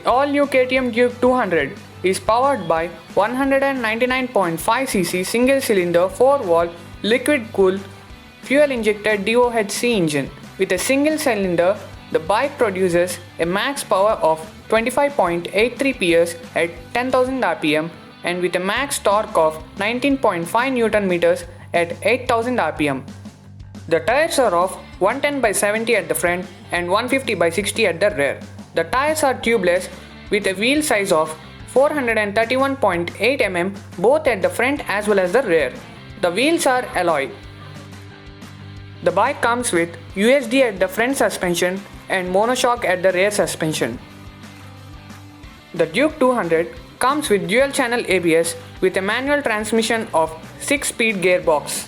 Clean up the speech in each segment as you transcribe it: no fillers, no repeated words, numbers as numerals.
all-new KTM DUKE 200 is powered by 199.5cc single-cylinder 4-valve liquid-cooled fuel-injected DOHC engine. With a single cylinder, the bike produces a max power of 25.83 PS at 10,000 rpm and with a max torque of 19.5 Nm at 8,000 rpm. The tires are of 110/70 at the front and 150/60 at the rear. The tires are tubeless with a wheel size of 431.8 mm both at the front as well as the rear. The wheels are alloy. The bike comes with USD at the front suspension and monoshock at the rear suspension. The DUKE 200 comes with dual channel ABS with a manual transmission of 6-speed gearbox.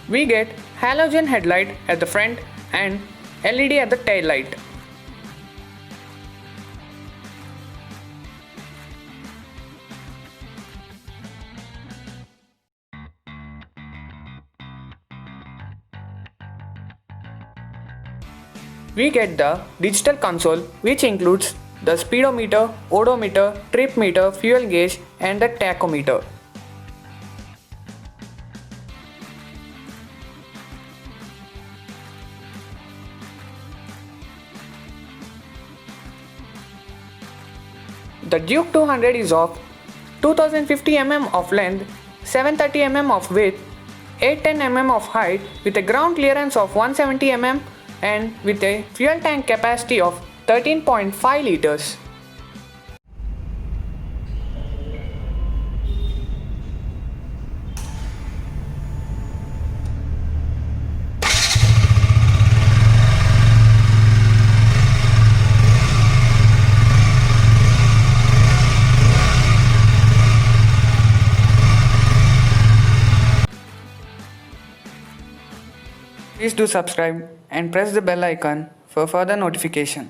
We get halogen headlight at the front and LED at the tail light. We get the digital console which includes the speedometer, odometer, trip meter, fuel gauge and the tachometer. The DUKE 200 is of 2050 mm of length, 730 mm of width, 810 mm of height with a ground clearance of 170 mm and with a fuel tank capacity of 13.5 liters. Please do subscribe and press the bell icon for further notification.